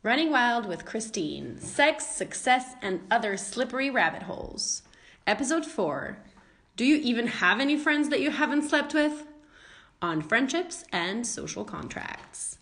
Running Wild with Christine, Sex, Success, and Other Slippery Rabbit Holes. Episode 4, Do you even have any friends that you haven't slept with? On friendships and social contracts.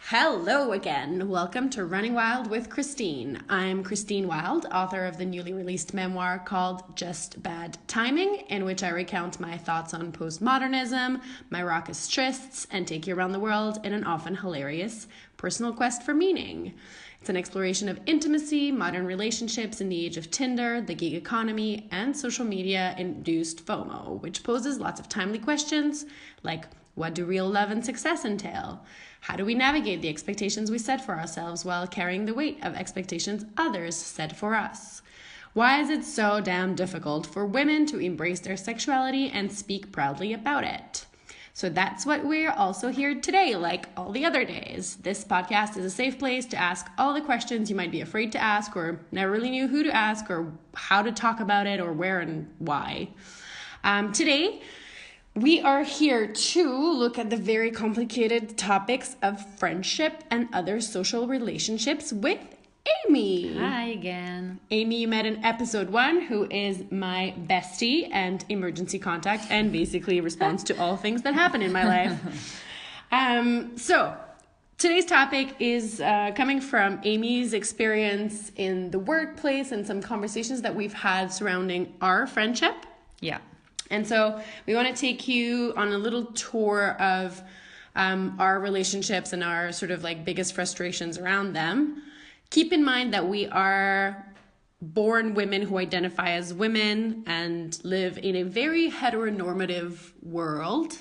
Hello again. Welcome to Running Wild with Christine. I'm Christine Wild, author of the newly released memoir called Just Bad Timing, in which I recount my thoughts on postmodernism, my raucous trysts, and take you around the world in an often hilarious personal quest for meaning. It's an exploration of intimacy, modern relationships in the age of Tinder, the gig economy, and social media-induced FOMO, which poses lots of timely questions like, what do real love and success entail? How do we navigate the expectations we set for ourselves while carrying the weight of expectations others set for us? Why is it so damn difficult for women to embrace their sexuality and speak proudly about it? So that's what we're also here today, like all the other days. This podcast is a safe place to ask all the questions you might be afraid to ask or never really knew who to ask or how to talk about it or where and why. Today, we are here to look at the very complicated topics of friendship and other social relationships with Amy. Hi again. Amy, you met in episode 1, who is my bestie and emergency contact and basically responds to all things that happen in my life. So today's topic is coming from Amy's experience in the workplace and some conversations that we've had surrounding our friendship. Yeah. And so we want to take you on a little tour of our relationships and our sort of like biggest frustrations around them. Keep in mind that we are born women who identify as women and live in a very heteronormative world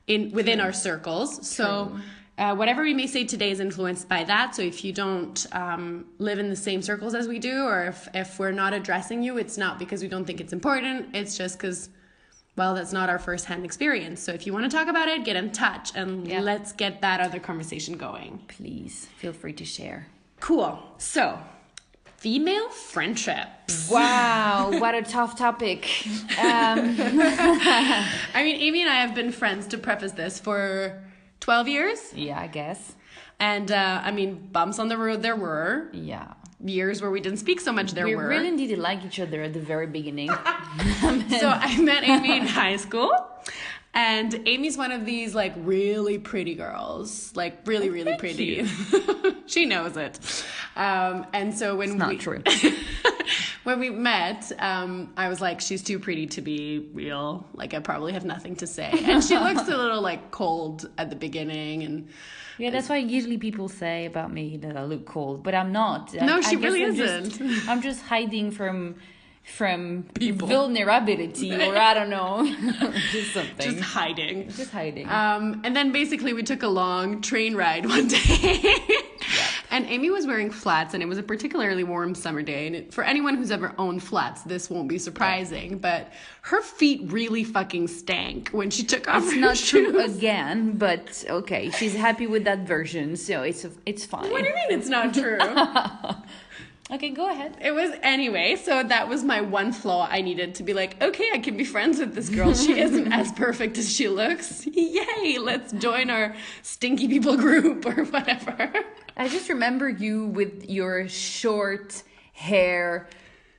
within our circles. True. So whatever we may say today is influenced by that. So if you don't live in the same circles as we do, or if we're not addressing you, it's not because we don't think it's important. It's just because, well, that's not our firsthand experience. So if you want to talk about it, get in touch and let's get that other conversation going. Please feel free to share. Cool. So, female friendships. Wow, what a tough topic. I mean, Amy and I have been friends, to preface this, for 12 years. Yeah, I guess. And, I mean, bumps on the road there were. Yeah. Years where we didn't speak so much, we really indeed like each other at the very beginning. So I met Amy in high school. And Amy's one of these, like, really pretty girls. Like, really, really pretty. She knows it. And so when it's not true. When we met, I was like, she's too pretty to be real. Like, I probably have nothing to say. And she looks a little, like, cold at the beginning. And yeah, that's why usually people say about me that I look cold. But I'm not. No, she really isn't. I'm just hiding from people. Vulnerability, or I don't know, just something. Just hiding. And then basically we took a long train ride one day. And Amy was wearing flats, and it was a particularly warm summer day. And for anyone who's ever owned flats, this won't be surprising. But her feet really fucking stank when she took off her shoes. It's not true again, but okay. She's happy with that version, so it's fine. What do you mean it's not true? Okay, go ahead. It was anyway, so that was my one flaw. I needed to be like, okay, I can be friends with this girl. She isn't as perfect as she looks. Yay, let's join our stinky people group or whatever. I just remember you with your short hair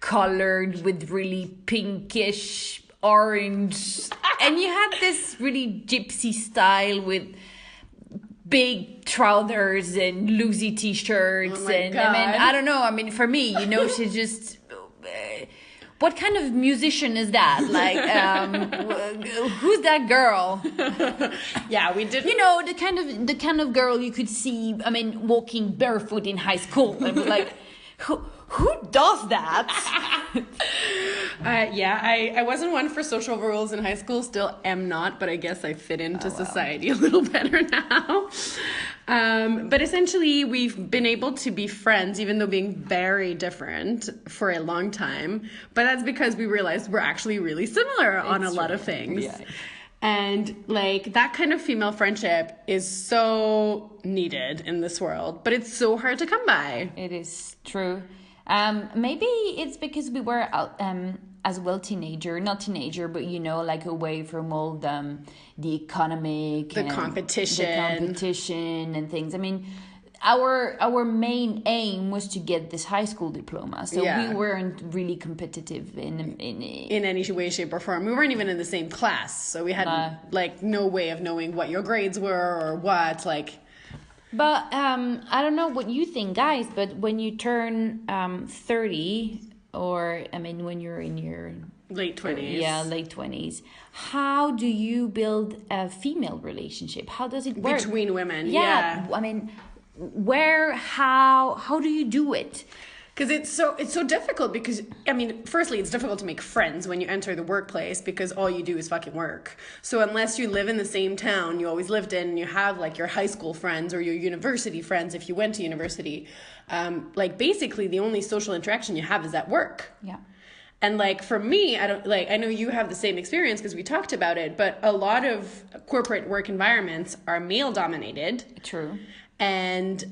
colored with really pinkish orange. And you had this really gypsy style with big trousers and loosey t-shirts. God. I mean, I don't know. I mean, for me, she's just... what kind of musician is that? Like, who's that girl? Yeah, we did. The kind of girl you could see, I mean, walking barefoot in high school. I was like, who does that? I wasn't one for social rules in high school, still am not, but I guess I fit into society a little better now. But essentially, we've been able to be friends, even though being very different for a long time. But that's because we realized we're actually really similar on a lot of things. Yeah. And like that kind of female friendship is so needed in this world, but it's so hard to come by. It is true. Maybe it's because we were as well not teenager, but like away from all the economic, competition and things. I mean, our main aim was to get this high school diploma, so we weren't really competitive in any way, shape, or form. We weren't even in the same class, so we had like no way of knowing what your grades were or what like. But I don't know what you think, guys, but when you turn 30, or I mean when you're in your late 20s. Yeah, late 20s. How do you build a female relationship? How does it work? Between women, I mean, how do you do it? Because it's so difficult because, I mean, firstly, it's difficult to make friends when you enter the workplace because all you do is fucking work. So unless you live in the same town you always lived in and you have like your high school friends or your university friends if you went to university, like basically the only social interaction you have is at work. Yeah. And like for me, I know you have the same experience because we talked about it, but a lot of corporate work environments are male dominated. True. And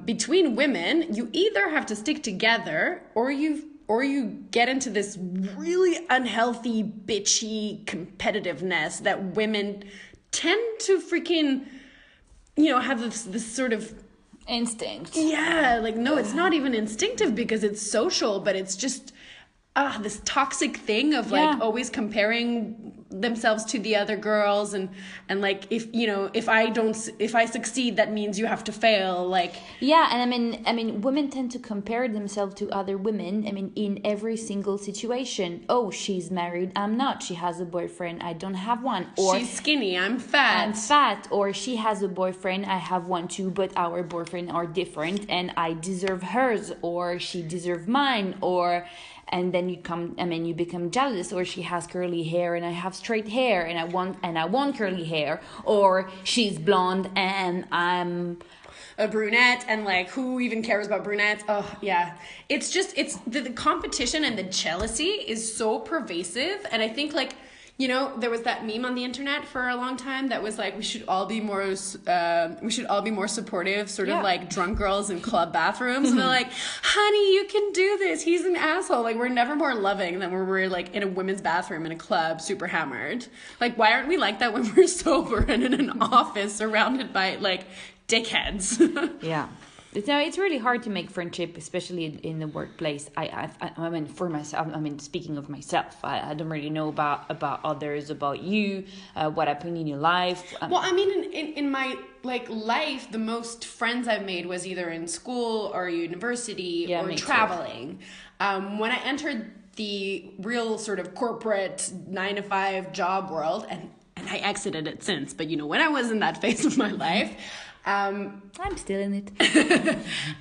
between women, you either have to stick together or you get into this really unhealthy, bitchy competitiveness that women tend to freaking, have this sort of instinct. Yeah, like no, it's not even instinctive because it's social, but it's just this toxic thing of like always comparing themselves to the other girls and like if I succeed that means you have to fail, like and I mean women tend to compare themselves to other women. I mean in every single situation. Oh, she's married, I'm not. She has a boyfriend, I don't have one. Or she's skinny, I'm fat. Or she has a boyfriend, I have one too, but our boyfriends are different and I deserve hers or she deserves mine. And then you become jealous, or she has curly hair and I have straight hair and I want curly hair, or she's blonde and I'm a brunette, and like who even cares about brunettes? Oh yeah, it's the competition and the jealousy is so pervasive, and I think like there was that meme on the internet for a long time that was like we should all be more supportive, sort of like drunk girls in club bathrooms. And they're like, honey, you can do this. He's an asshole. Like we're never more loving than when we're like in a women's bathroom in a club, super hammered. Like why aren't we like that when we're sober and in an office surrounded by like dickheads? Yeah. It's really hard to make friendship, especially in the workplace. I mean, for myself, I mean, speaking of myself, I don't really know about others, about you, what happened in your life. Well, I mean, in my like life, the most friends I've made was either in school or university or traveling. When I entered the real sort of corporate 9-to-5 job world, and I exited it since, but when I was in that phase of my life, I'm still in it.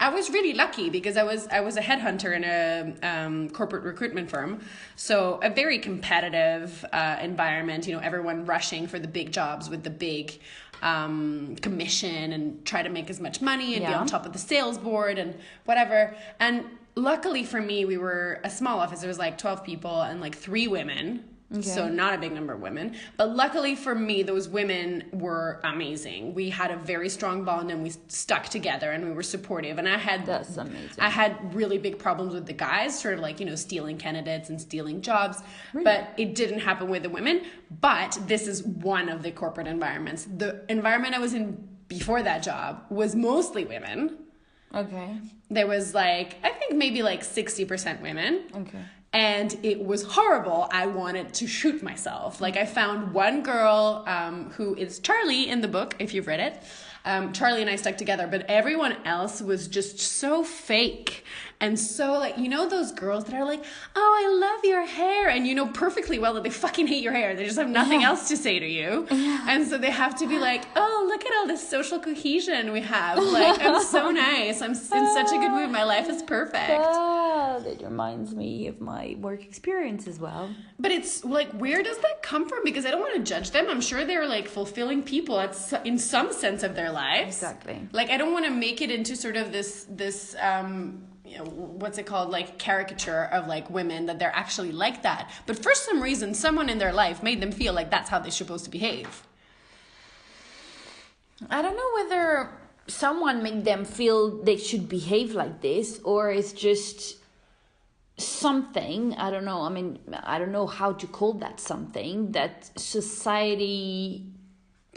I was really lucky because I was a headhunter in a corporate recruitment firm, so a very competitive environment. Everyone rushing for the big jobs with the big commission and try to make as much money and be on top of the sales board and whatever. And luckily for me, we were a small office. There was like 12 people and like 3 women. Okay. So not a big number of women. But luckily for me, those women were amazing. We had a very strong bond and we stuck together and we were supportive. And That's amazing. I had really big problems with the guys, sort of like, stealing candidates and stealing jobs. Really? But it didn't happen with the women. But this is one of the corporate environments. The environment I was in before that job was mostly women. Okay. There was like, I think maybe like 60% women. Okay. And it was horrible. I wanted to shoot myself. Like I found one girl who is Charlie in the book, if you've read it. Charlie and I stuck together, but everyone else was just so fake. And so like, those girls that are like, oh, I love your hair. And you know perfectly well that they fucking hate your hair. They just have nothing else to say to you. And so they have to be like, oh, look at all this social cohesion we have. Like, I'm so nice. I'm in such a good mood. My life is perfect. That reminds me of my work experience as well. But it's like, where does that come from? Because I don't want to judge them. I'm sure they're like fulfilling people in some sense of their lives. Exactly. Like, I don't want to make it into sort of this what's it called, like caricature of like women that they're actually like that, but for some reason someone in their life made them feel like that's how they're supposed to behave. I don't know whether someone made them feel they should behave like this or it's just something, I don't know. I mean, I don't know how to call that something that society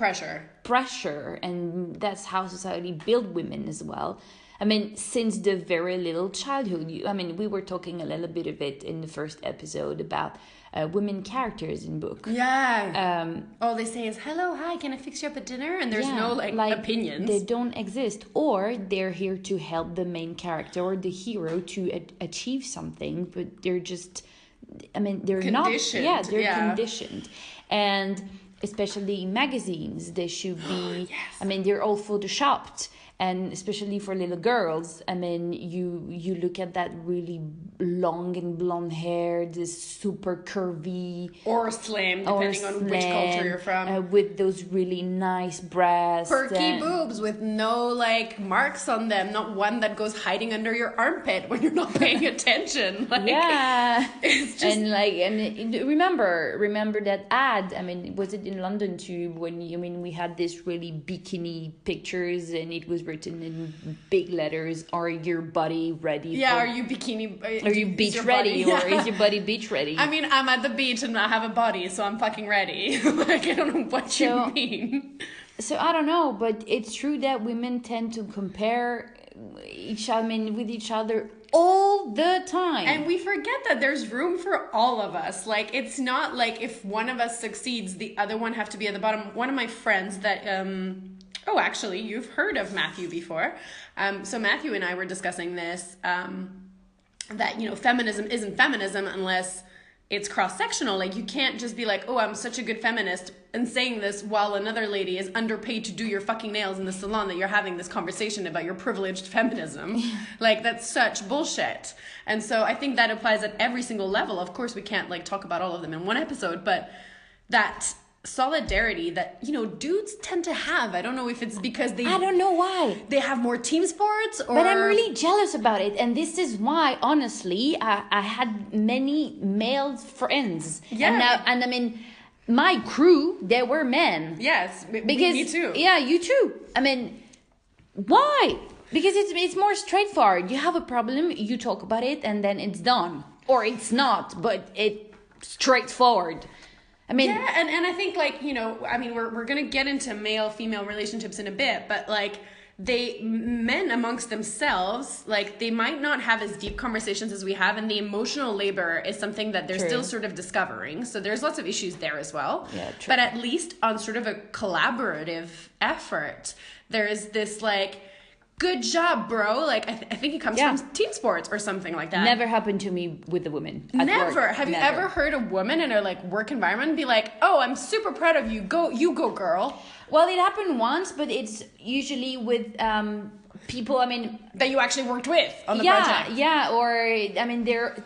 pressure, and that's how society built women as well. I mean, since the very little childhood. We were talking a little bit of it in the first episode about women characters in book. Yeah. All they say is, hello, hi, can I fix you up at dinner? And there's no opinions. They don't exist. Or they're here to help the main character or the hero to achieve something, but they're just, they're conditioned. not. Yeah, they're conditioned. And especially in magazines, they should be, they're all photoshopped. And especially for little girls, you look at that really long and blonde hair, this super curvy... Or slim, depending on which culture you're from. With those really nice breasts. Perky boobs with no, marks on them. Not one that goes hiding under your armpit when you're not paying attention. It's just... And remember that ad, was it in London too, when, we had this really bikini pictures and it was written in big letters, are your body ready? Yeah, are you bikini... Are you beach ready? Or is your body beach ready? I'm at the beach and I have a body, so I'm fucking ready. I don't know what you mean. So I don't know, but it's true that women tend to compare with each other all the time. And we forget that there's room for all of us. It's not like if one of us succeeds, the other one have to be at the bottom. One of my friends that... Oh, actually, you've heard of Matthew before. So Matthew and I were discussing this, that, feminism isn't feminism unless it's cross-sectional. You can't just be like, oh, I'm such a good feminist, and saying this while another lady is underpaid to do your fucking nails in the salon that you're having this conversation about your privileged feminism. That's such bullshit. And so I think that applies at every single level. Of course, we can't, talk about all of them in one episode, but that... solidarity that dudes tend to have. I don't know if it's because I don't know why they have more team sports, or... But I'm really jealous about it, and this is why, honestly, I had many male friends. And my crew, they were men. Yes, me too. Yeah, you too. Why? Because it's more straightforward. You have a problem, you talk about it, and then it's done, or it's not, but it's straightforward. And I think we're gonna get into male-female relationships in a bit, but men amongst themselves, they might not have as deep conversations as we have, and the emotional labor is something that they're still sort of discovering. So there's lots of issues there as well. Yeah, true. But at least on sort of a collaborative effort, there's this good job, bro. I think it comes from team sports or something like that. Never happened to me with a woman. Never. Work. Have you ever heard a woman in her work environment be like, "Oh, I'm super proud of you. You go, girl." Well, it happened once, but it's usually with people. That you actually worked with on the project. Yeah, or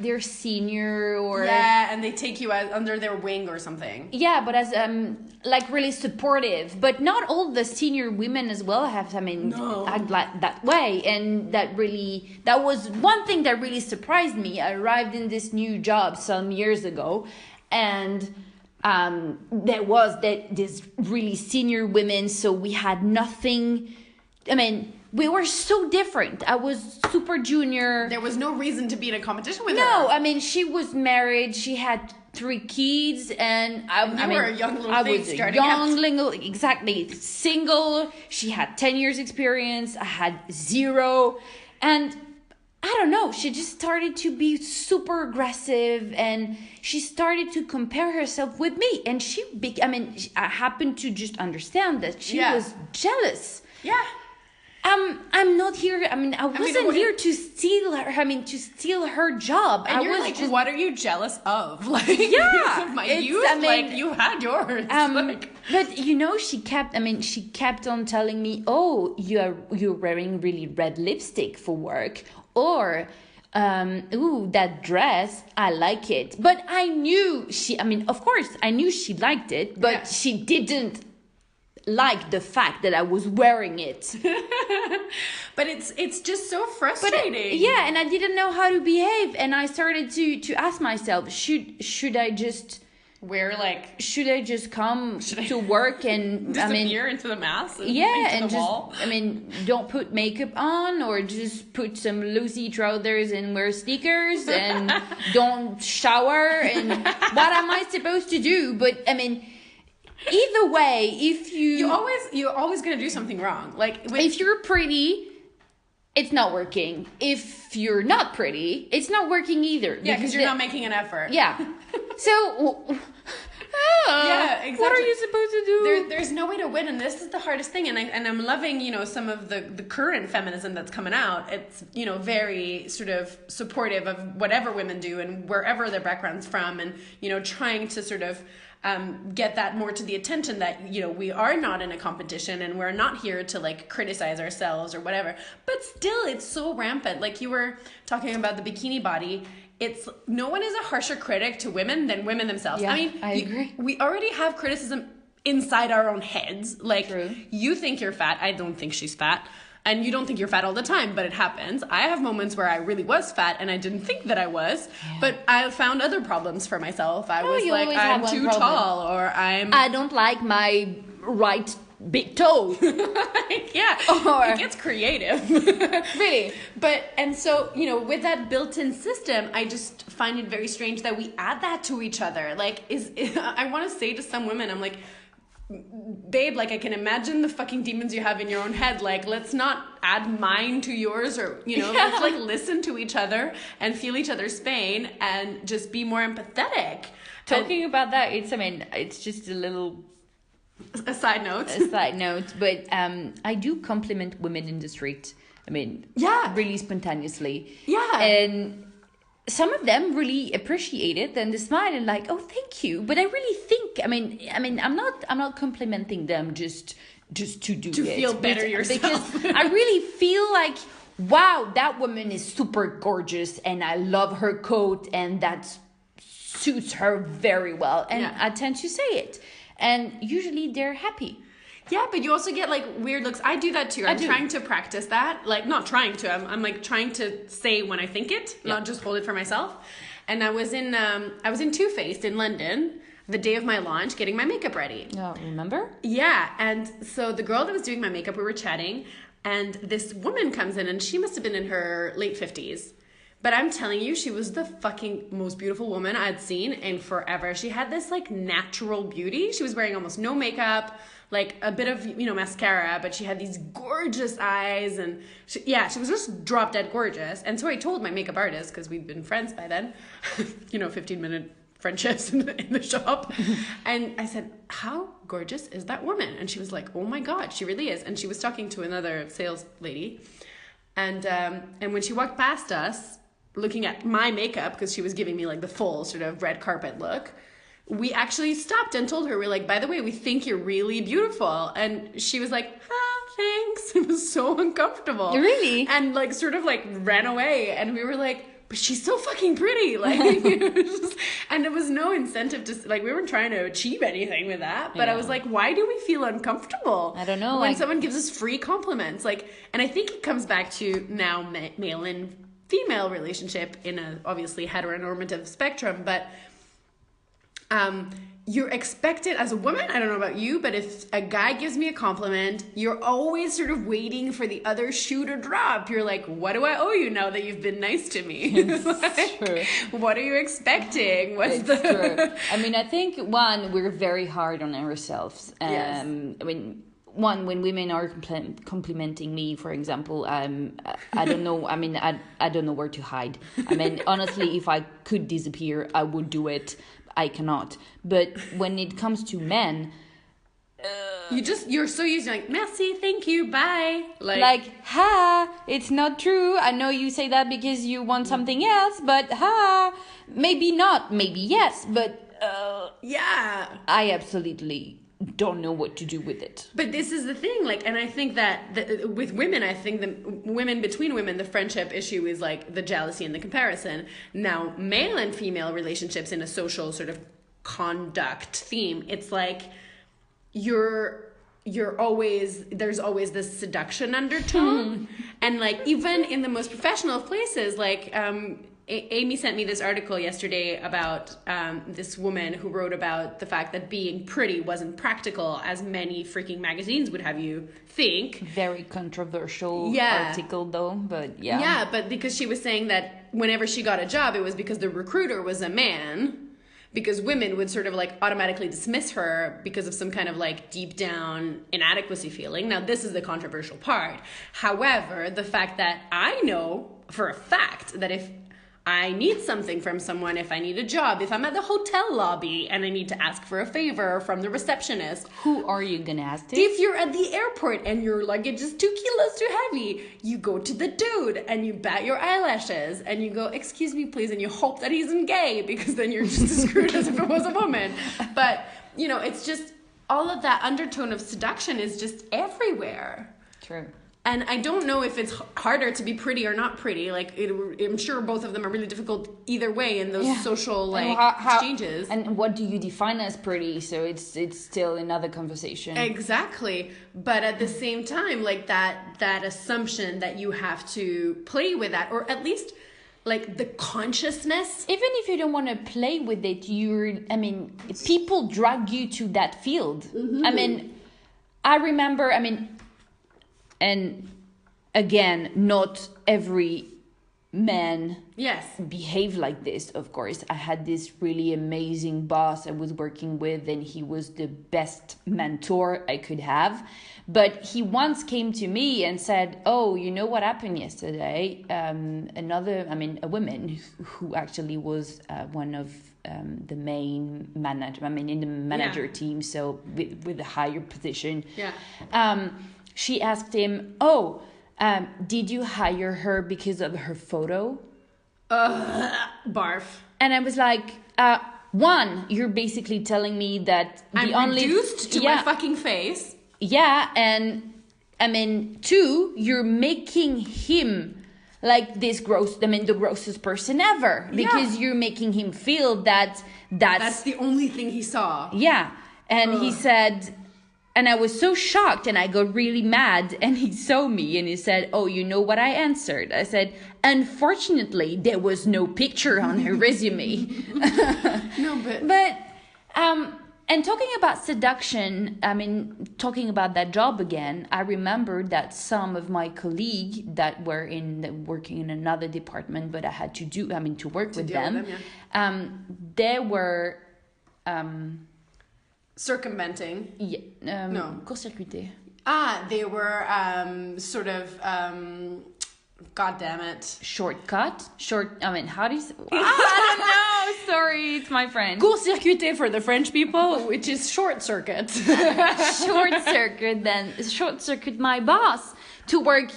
they're senior, or and they take you under their wing or something. Yeah, but as really supportive. But not all the senior women as well have act like that way, and that was one thing that really surprised me. I arrived in this new job some years ago, and there was this really senior women, so we had nothing. We were so different. I was super junior. There was no reason to be in a competition with her. No, she was married. She had 3 kids, and you were a young little thing starting out. Exactly, single. She had 10 years experience. I had 0, and I don't know. She just started to be super aggressive, and she started to compare herself with me. And I happened to just understand that she was jealous. Yeah. I'm not here. I wasn't here to steal her. To steal her job. And you're just, what are you jealous of? Of my youth. You had yours. But she kept on telling me, "Oh, you're wearing really red lipstick for work," or ooh, that dress, I like it. But I knew of course, I knew she liked it, but she didn't like the fact that I was wearing it. But it's just so frustrating. And I didn't know how to behave, and I started to ask myself, should I just should I just come to work and disappear into the mass and and the wall? Don't put makeup on, or just put some loosey trousers and wear sneakers and don't shower, and what am I supposed to do? But Either way, if you're always gonna do something wrong. Like if you're pretty, it's not working. If you're not pretty, it's not working either. Yeah, because you're not making an effort. Yeah. So. Yeah, exactly. What are you supposed to do? There's no way to win, and this is the hardest thing. And I'm loving, some of the current feminism that's coming out. It's, very sort of supportive of whatever women do and wherever their background's from, and, trying to sort of get that more to the attention that, we are not in a competition and we're not here to like criticize ourselves or whatever. But still, it's so rampant. Like you were talking about the bikini body. It's no one is a harsher critic to women than women themselves. Yeah, I mean, I agree. We already have criticism inside our own heads. Like, True. You think you're fat. I don't think she's fat. And you don't think you're fat all the time, but it happens. I have moments where I really was fat and I didn't think that I was, but I found other problems for myself. I was like, I'm too tall, or I don't like my right big toe. Yeah, or it gets creative. Really. And so, with that built-in system, I just find it very strange that we add that to each other. Like, I want to say to some women, I'm like, babe, like I can imagine the fucking demons you have in your own head. Like, let's not add mine to yours, or, let's like listen to each other and feel each other's pain and just be more empathetic. Talking about that, it's just a side note, but I do compliment women in the street. Really spontaneously. Yeah. And some of them really appreciate it and they smile and like, oh, thank you. But I really think, I'm not complimenting them just to do to it. feel better yourself. Because I really feel like, wow, that woman is super gorgeous and I love her coat and that suits her very well. And I tend to say it. And usually they're happy. Yeah, but you also get like weird looks. I do that too. I'm trying to practice that. Like, not trying to. I'm like trying to say when I think it, not just hold it for myself. And I was in Too Faced in London the day of my launch, getting my makeup ready. Oh, remember? Yeah, and so the girl that was doing my makeup, we were chatting, and this woman comes in, and she must have been in her late 50s. But I'm telling you, she was the fucking most beautiful woman I'd seen in forever. She had this like natural beauty. She was wearing almost no makeup, like a bit of, mascara, but she had these gorgeous eyes, and she was just drop dead gorgeous. And so I told my makeup artist, because we'd been friends by then, 15-minute friendships in the shop. And I said, how gorgeous is that woman? And she was like, oh my God, she really is. And she was talking to another sales lady. And when she walked past us, looking at my makeup, because she was giving me like the full sort of red carpet look, we actually stopped and told her, we're like, by the way, we think you're really beautiful. And she was like, thanks. It was so uncomfortable. Really? And like sort of like ran away. And we were like, but she's so fucking pretty. Like, and there was no incentive to, like, we weren't trying to achieve anything with that. But I was like, why do we feel uncomfortable? I don't know. When someone gives us free compliments. Like, and I think it comes back to now male and female relationship in a obviously heteronormative spectrum, but you're expected as a woman, I don't know about you, but if a guy gives me a compliment, you're always sort of waiting for the other shoe to drop. You're like, what do I owe you now that you've been nice to me? It's true. What are you expecting? True. I think we're very hard on ourselves. Yes. When women are complimenting me, for example, I don't know. I don't know where to hide. Honestly, if I could disappear, I would do it. I cannot. But when it comes to men, you're so used to like, merci, thank you, bye. It's not true. I know you say that because you want something else, but maybe not, maybe yes, but I absolutely don't know what to do with it. But this is the thing, like, and I think that with women, I think the women between women, the friendship issue is like the jealousy and the comparison. Now, male and female relationships in a social sort of conduct theme, it's like you're always, there's always this seduction undertone. And like, even in the most professional of places, like, Amy sent me this article yesterday about this woman who wrote about the fact that being pretty wasn't practical, as many freaking magazines would have you think. Very controversial article though, but yeah. Yeah, but because she was saying that whenever she got a job, it was because the recruiter was a man. because women would sort of like automatically dismiss her because of some kind of like deep down inadequacy feeling. Now, this is the controversial part. However, the fact that I know for a fact that if I need something from someone, if I need a job, if I'm at the hotel lobby and I need to ask for a favor from the receptionist. Who are you gonna ask to? If you're at the airport and your luggage is 2 kilos too heavy, you go to the dude and you bat your eyelashes and you go, excuse me, please, and you hope that he isn't gay, because then you're just as screwed as if it was a woman. But, you know, it's just all of that undertone of seduction is just everywhere. True. And I don't know if it's harder to be pretty or not pretty. Like, I'm sure both of them are really difficult either way in those social, like, exchanges. And what do you define as pretty? So it's still another conversation. Exactly. But at the same time, like, that assumption that you have to play with that, or at least, like, the consciousness. Even if you don't want to play with it, people drag you to that field. Mm-hmm. I remember, and again, not every man behave like this, of course. I had this really amazing boss I was working with, and he was the best mentor I could have. But he once came to me and said, oh, you know what happened yesterday? A woman who actually was one of the main manager, in the manager team, so with a higher position. She asked him, did you hire her because of her photo? Barf. And I was like, one, you're basically telling me that I'm reduced to my fucking face. Yeah, and two, you're making him like this the grossest person ever. Because you're making him feel that's the only thing he saw. Yeah. And he said... And I was so shocked, and I got really mad, and he saw me and he said, oh, you know what I answered? I said, unfortunately, there was no picture on her resume. And talking about seduction, talking about that job again, I remember that some of my colleagues that were working in another department, but I had to work with them, they were... circumventing. No. Court-circuité. They were God damn it. Shortcut? How do you say... I don't know. Sorry, it's my French. Court-circuité for the French people, which is short circuit. Short circuit my boss to work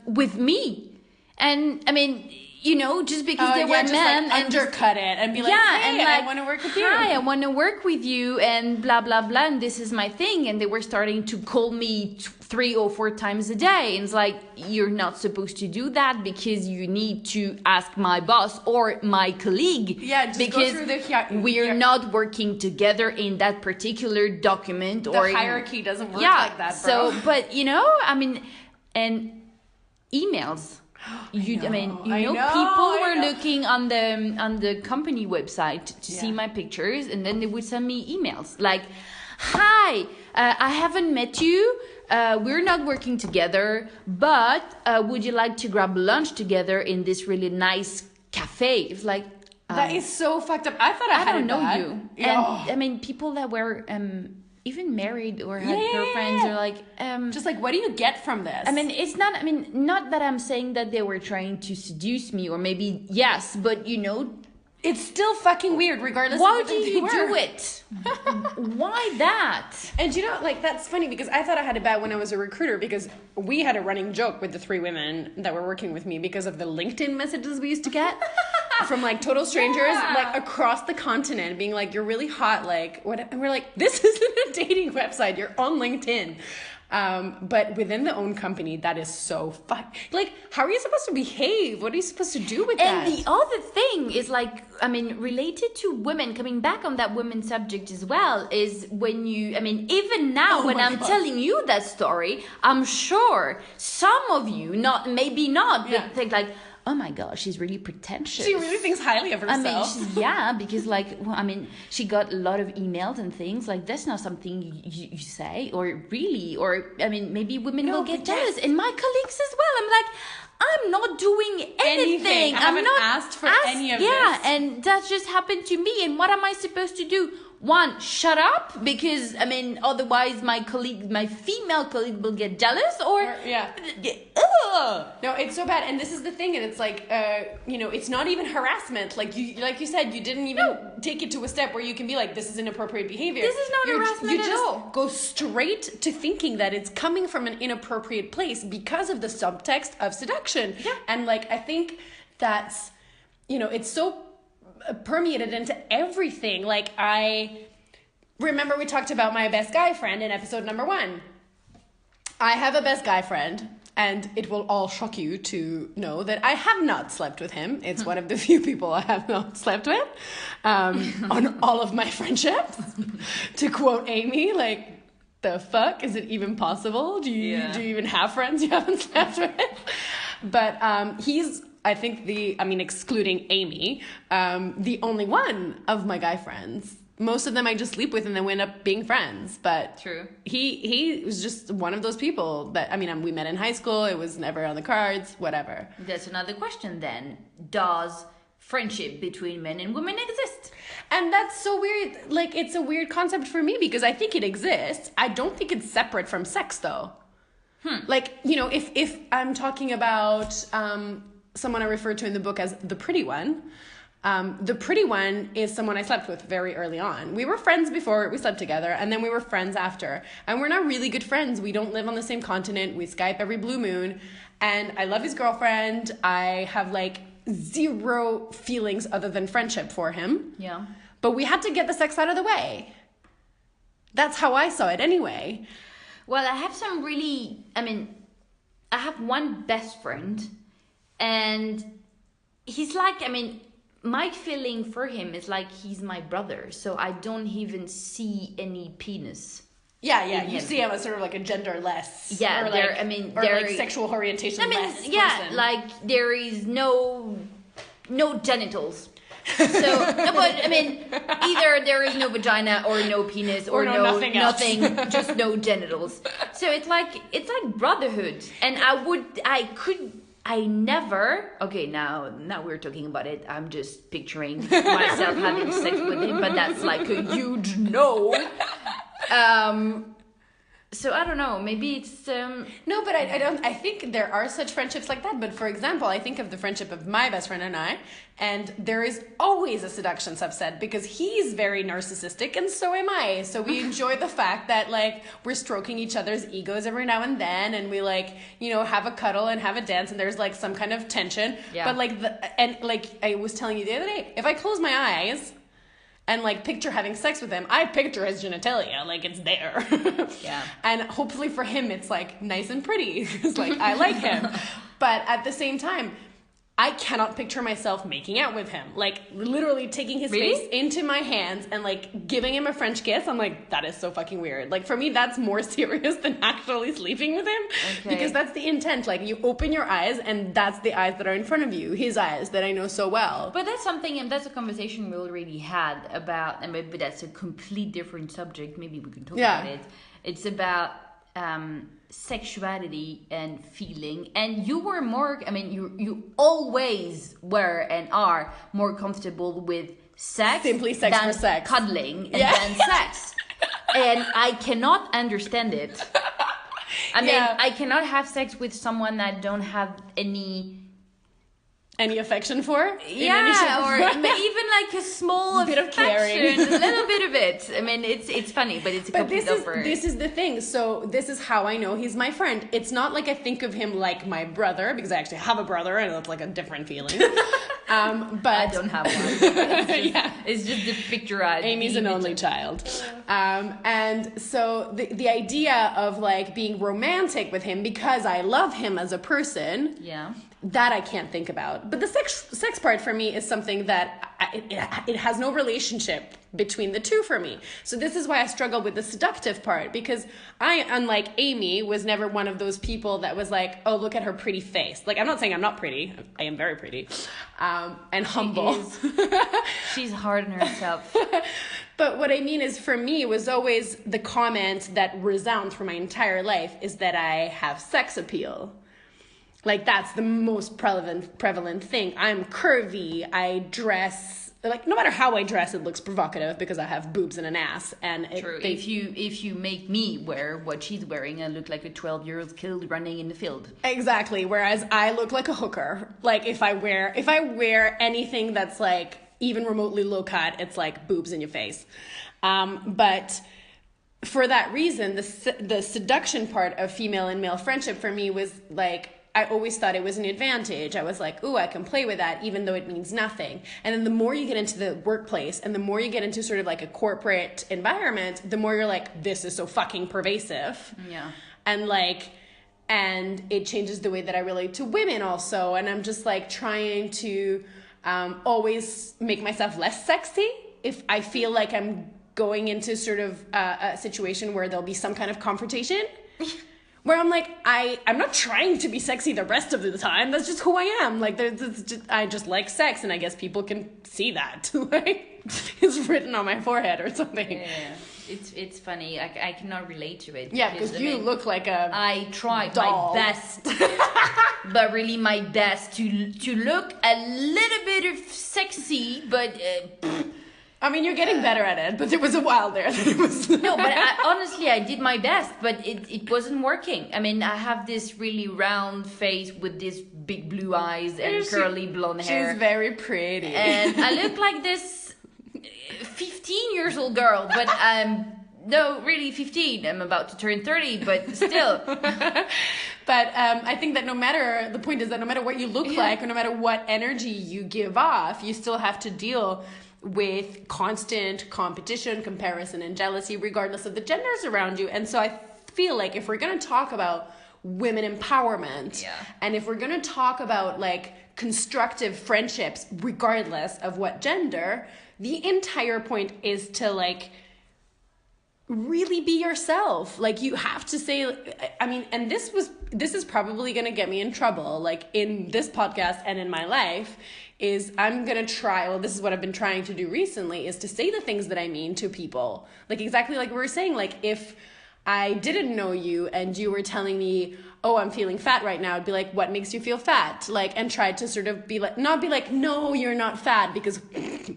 with me. And just because they were men, and undercut it and be like, hey, I want to work with you. Hi, I want to work with you, and blah blah blah, and this is my thing. And they were starting to call me 3 or 4 times a day, and it's like, you're not supposed to do that, because you need to ask my boss or my colleague. Yeah, just because go through we're not working together in that particular document. The hierarchy doesn't work like that, bro. So, but and emails. People were looking on the company website to see my pictures, and then they would send me emails like, hi, I haven't met you, we're not working together, but would you like to grab lunch together in this really nice cafe? It's like, that is so fucked up. I thought I don't know you. And people that were even married or had girlfriends are like... just like, what do you get from this? It's not... not that I'm saying that they were trying to seduce me, or maybe, yes, but, it's still fucking weird, regardless why of do you do it? Why that? And that's funny, because I thought I had it bad when I was a recruiter, because we had a running joke with the 3 women that were working with me because of the LinkedIn messages we used to get from like total strangers, like across the continent, being like, you're really hot, like what? And we're like, this isn't a dating website, you're on LinkedIn. But within the own company, that is so like, how are you supposed to behave? What are you supposed to do with that? And the other thing is like, related to women, coming back on that women subject as well, is when you, even now when I'm telling you that story, I'm sure some of you, maybe not, but think like, oh my gosh, she's really pretentious. She really thinks highly of herself. Because she got a lot of emails and things. Like, that's not something you say, or really, or maybe women will get jealous. And my colleagues as well. I'm like, I'm not doing anything. I haven't not asked for any of this. Yeah, and that just happened to me. And what am I supposed to do? One, shut up, because otherwise my female colleague will get jealous, or no, it's so bad. And this is the thing, and it's like it's not even harassment. Like you said, you didn't even take it to a step where you can be like, this is inappropriate behavior. This is not harassment at all. You just go straight to thinking that it's coming from an inappropriate place because of the subtext of seduction. Yeah. And like, I think that's it's so permeated into everything. Like, I remember we talked about my best guy friend in episode number 1. I have a best guy friend, and it will all shock you to know that I have not slept with him. It's one of the few people I have not slept with on all of my friendships. To quote Amy, like, the fuck? Is it even possible? Do you even have friends you haven't slept with? But he's, I think excluding Amy, the only one of my guy friends. Most of them I just sleep with and then we end up being friends. But true. He was just one of those people that, we met in high school. It was never on the cards, whatever. That's another question then. Does friendship between men and women exist? And that's so weird. Like, it's a weird concept for me because I think it exists. I don't think it's separate from sex, though. Like, if I'm talking about someone I referred to in the book as the pretty one, the pretty one is someone I slept with very early on. We were friends before we slept together, and then we were friends after. And we're not really good friends. We don't live on the same continent. We Skype every blue moon. And I love his girlfriend. I have, like, zero feelings other than friendship for him. Yeah. But we had to get the sex out of the way. That's how I saw it anyway. Well, I have I have one best friend, and he's like, my feeling for him is like he's my brother, so I don't even see any penis. Yeah, you see him as sort of like a genderless. Yeah, or like sexual orientation less person. Like there is no genitals. So, but either there is no vagina or no penis or no nothing, just no genitals. So it's like brotherhood, and I never. Okay, now we're talking about it. I'm just picturing myself having sex with him, but that's like a huge no. So I don't know. Maybe it's no, but I don't. I think there are such friendships like that. But for example, I think of the friendship of my best friend and I, and there is always a seduction subset because he's very narcissistic and so am I. So we enjoy the fact that like we're stroking each other's egos every now and then, and we like have a cuddle and have a dance, and there's like some kind of tension. Yeah. But like I was telling you the other day, if I close my eyes and like picture having sex with him, I picture his genitalia, like it's there. Yeah. And hopefully for him it's like nice and pretty because like I like him. But at the same time, I cannot picture myself making out with him. Like literally taking his face into my hands and like giving him a French kiss. I'm like, that is so fucking weird. Like for me, that's more serious than actually sleeping with him. Okay. Because that's the intent. Like you open your eyes and that's the eyes that are in front of you. His eyes that I know so well. But that's something, and that's a conversation we already had about, and maybe that's a complete different subject. Maybe we can talk about it. It's about sexuality and feeling, and you were more, you always were and are more comfortable with sex, simply sex than for sex, cuddling, and than sex. And I cannot understand it. I cannot have sex with someone that don't have any affection for, or even like a small bit of caring, a little bit of it. It's funny, but it's this is the thing. So this is how I know he's my friend. It's not like I think of him like my brother, because I actually have a brother, and it's like a different feeling. But I don't have one. It's just the picture. Amy's an only child, and so the idea of like being romantic with him because I love him as a person. Yeah. That I can't think about. But the sex part for me is something that it has no relationship between the two for me. So this is why I struggle with the seductive part, because I, unlike Amy, was never one of those people that was like, oh, look at her pretty face. Like, I'm not saying I'm not pretty. I am very pretty, and humble. She's hard on herself. But what I mean is, for me, it was always the comment that resounds for my entire life is that I have sex appeal. Like, that's the most prevalent thing. I'm curvy. I dress, like, no matter how I dress, it looks provocative because I have boobs and an ass. And true. If you make me wear what she's wearing, I look like a 12-year-old kid running in the field. Exactly. Whereas I look like a hooker. Like, if I wear anything that's like even remotely low cut, it's like boobs in your face. But for that reason, the seduction part of female and male friendship for me was like, I always thought it was an advantage. I was like, ooh, I can play with that even though it means nothing. And then the more you get into the workplace and the more you get into sort of like a corporate environment, the more you're like, this is so fucking pervasive. Yeah. And it changes the way that I relate to women also. And I'm just like trying to always make myself less sexy if I feel like I'm going into sort of a situation where there'll be some kind of confrontation. Where I'm like, I'm not trying to be sexy the rest of the time. That's just who I am. Like, I just like sex, and I guess people can see that. Like, it's written on my forehead or something. Yeah, it's funny. I cannot relate to it. Yeah, because you look like a I tried doll. my best, but really my best to look a little bit of sexy, but. I mean, you're getting better at it, but there was a while there that it was... No, but honestly, I did my best, but it wasn't working. I mean, I have this really round face with these big blue eyes and curly blonde hair. She's very pretty. And I look like this 15-year-old girl, but no, really 15. I'm about to turn 30, but still. But I think that the point is that no matter what you look like, or no matter what energy you give off, you still have to deal with constant competition, comparison, and jealousy, regardless of the genders around you. And so I feel like if we're going to talk about women empowerment, and if we're going to talk about like constructive friendships, regardless of what gender, the entire point is to like really be yourself. Like, you have to say, I mean, and this is probably going to get me in trouble, like in this podcast and in my life, is I'm going to try, well, this is what I've been trying to do recently, is to say the things that I mean to people. Like, exactly like we were saying, like, if I didn't know you and you were telling me, oh, I'm feeling fat right now, I'd be like, what makes you feel fat? Like, and try to sort of be like, not be like, no, you're not fat, because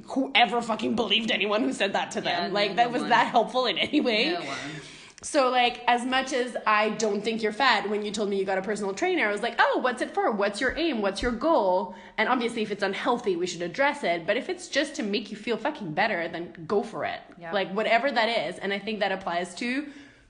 whoever fucking believed anyone who said that to them? Like, that was that helpful in any way? No one. So, like, as much as I don't think you're fat, when you told me you got a personal trainer, I was like, oh, what's it for? What's your aim? What's your goal? And obviously, if it's unhealthy, we should address it. But if it's just to make you feel fucking better, then go for it. Yeah. Like, whatever that is. And I think that applies to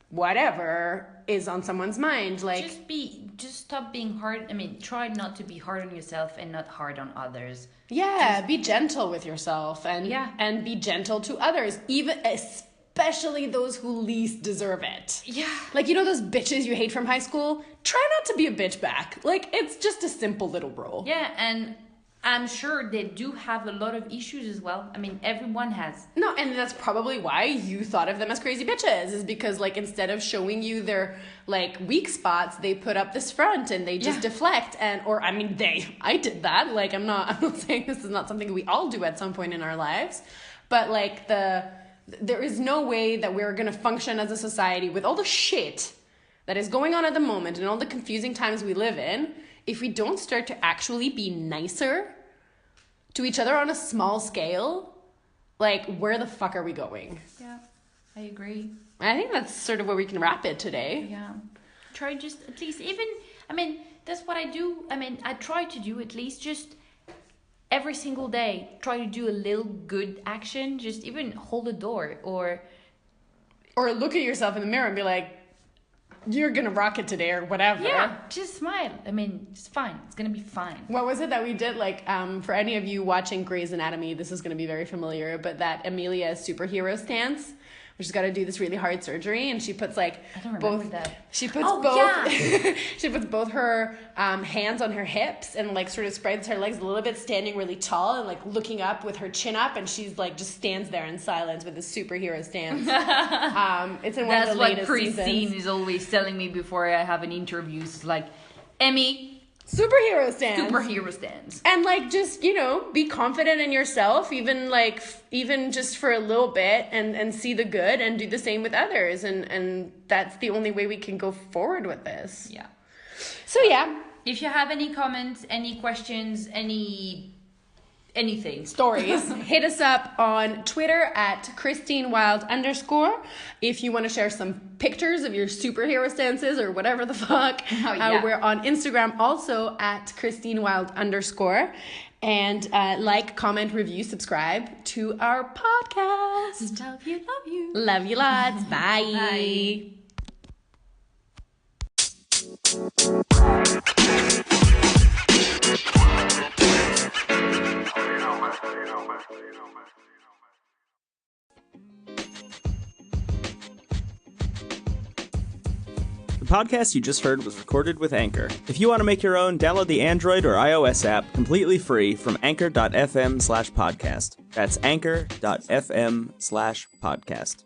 whatever is on someone's mind. Like, just stop being hard. I mean, try not to be hard on yourself and not hard on others. Yeah, be gentle with yourself and be gentle to others, even especially those who least deserve it. Yeah. Like, you know those bitches you hate from high school? Try not to be a bitch back. Like, it's just a simple little rule. Yeah, and I'm sure they do have a lot of issues as well. I mean, everyone has. No, and that's probably why you thought of them as crazy bitches, is because, like, instead of showing you their, like, weak spots, they put up this front and they just deflect. I did that. Like, I'm not saying this is not something we all do at some point in our lives, but, like, there is no way that we're going to function as a society with all the shit that is going on at the moment and all the confusing times we live in if we don't start to actually be nicer to each other on a small scale. Like, where the fuck are we going? Yeah, I agree. I think that's sort of where we can wrap it today. Yeah. Try just at least that's what I do. I mean, I try to do at least just every single day, try to do a little good action. Just even hold a door or look at yourself in the mirror and be like, you're gonna rock it today or whatever. Yeah, just smile. I mean, it's fine. It's gonna be fine. What was it that we did? Like, for any of you watching Grey's Anatomy, this is gonna be very familiar, but that Amelia superhero stance, she's got to do this really hard surgery, and she puts like I don't remember both. that. She puts Oh, both. yeah. She puts both her hands on her hips and like sort of spreads her legs a little bit, standing really tall and like looking up with her chin up, and she's like just stands there in silence with a superhero stance. It's in one That's of the what latest Christine seasons. is always telling me before I have an interview. It's like, Emmy, Superhero stance. superhero stands. And like just, you know, be confident in yourself, even just for a little bit, and see the good and do the same with others, and that's the only way we can go forward with this. Yeah. So yeah, If you have any comments, any questions, anything. stories, hit us up on Twitter at @ChristineWild_. If you want to share some pictures of your superhero stances or whatever the fuck, we're on Instagram also at ChristineWild_. And like, comment, review, subscribe to our podcast. Love you, love you. Love you lots. Bye. The podcast you just heard was recorded with Anchor. If you want to make your own, download the Android or iOS app completely free from anchor.fm/podcast. That's anchor.fm/podcast.